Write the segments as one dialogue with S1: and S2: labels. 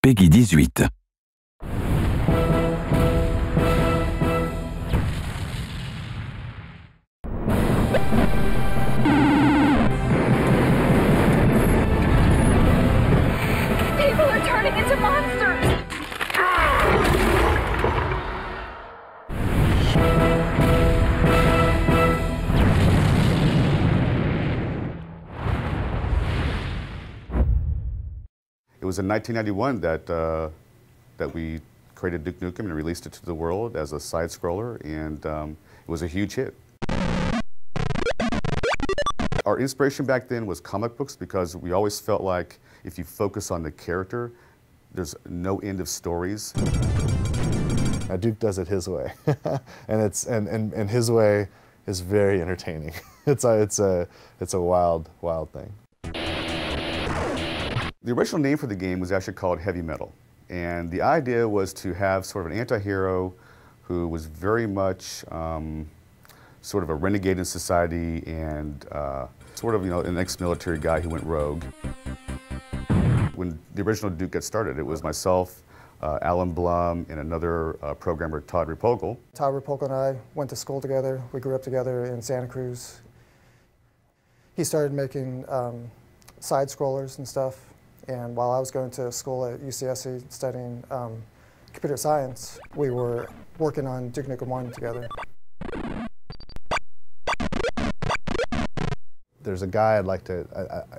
S1: Peggy 18.
S2: People are turning into monsters!
S3: It was in 1991 that we created Duke Nukem and released it to the world as a side-scroller, and it was a huge hit. Our inspiration back then was comic books because we always felt like if you focus on the character, there's no end of stories.
S4: Duke does it his way, and his way is very entertaining. It's a wild thing.
S3: The original name for the game was actually called Heavy Metal, and the idea was to have sort of an anti-hero who was very much sort of a renegade in society and sort of, an ex-military guy who went rogue. When the original Duke got started, it was myself, Alan Blum, and another programmer, Todd Repogel.
S5: Todd Repogel and I went to school together. We grew up together in Santa Cruz. He started making side-scrollers and stuff. And while I was going to school at UCSC studying computer science, we were working on Duke Nukem 1 together.
S4: There's a guy I'd like to,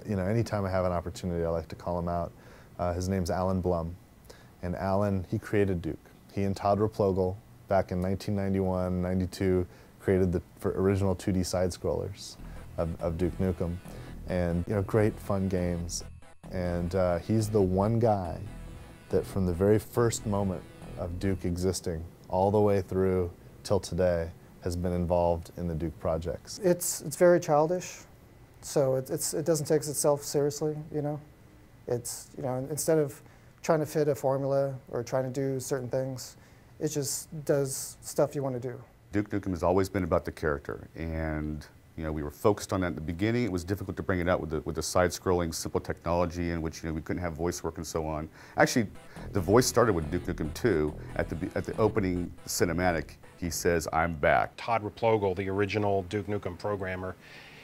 S4: anytime I have an opportunity, I like to call him out. His name's Alan Blum. And Alan, he created Duke. He and Todd Repogel, back in 1991, 92, created the original 2D side-scrollers of Duke Nukem. And, great fun games. And he's the one guy that from the very first moment of Duke existing all the way through till today has been involved in the Duke projects.
S5: It's very childish, so it doesn't take itself seriously, It's, instead of trying to fit a formula or trying to do certain things, it just does stuff you want to do.
S3: Duke Nukem has always been about the character, and we were focused on that at the beginning. It was difficult to bring it out with the side-scrolling, simple technology in which we couldn't have voice work and so on. Actually, the voice started with Duke Nukem 2. At the opening cinematic, he says, "I'm back."
S6: Todd Repogel, the original Duke Nukem programmer,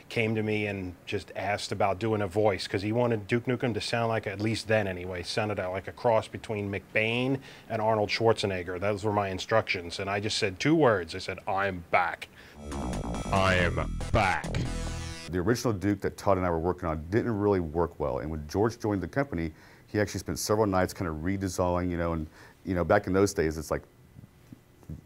S6: came to me and just asked about doing a voice because he wanted Duke Nukem to sound like, at least then anyway, sounded like a cross between McBain and Arnold Schwarzenegger. Those were my instructions, and I just said 2 words. I said, "I'm back." I am back.
S3: The original Duke that Todd and I were working on didn't really work well, and when George joined the company, he actually spent several nights kind of redesigning, and back in those days, it's like,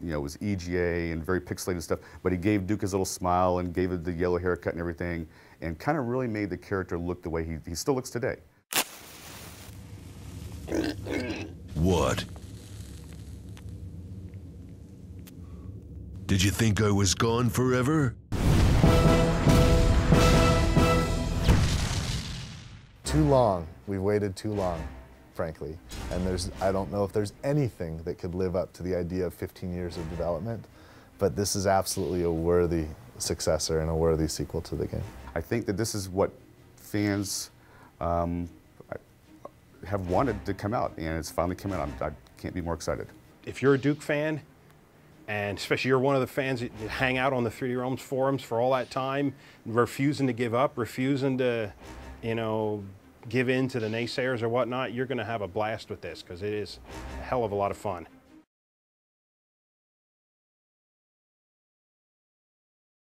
S3: it was EGA and very pixelated stuff, but he gave Duke his little smile and gave it the yellow haircut and everything, and kind of really made the character look the way he still looks today.
S7: What? Did you think I was gone forever?
S4: Too long. We've waited too long, frankly. And I don't know if there's anything that could live up to the idea of 15 years of development, but this is absolutely a worthy successor and a worthy sequel to the game.
S3: I think that this is what fans have wanted to come out, and it's finally come out. I can't be more excited.
S6: If you're a Duke fan, and especially you're one of the fans that hang out on the 3D Realms forums for all that time, refusing to give up, refusing to, give in to the naysayers or whatnot, you're going to have a blast with this because it is a hell of a lot of fun.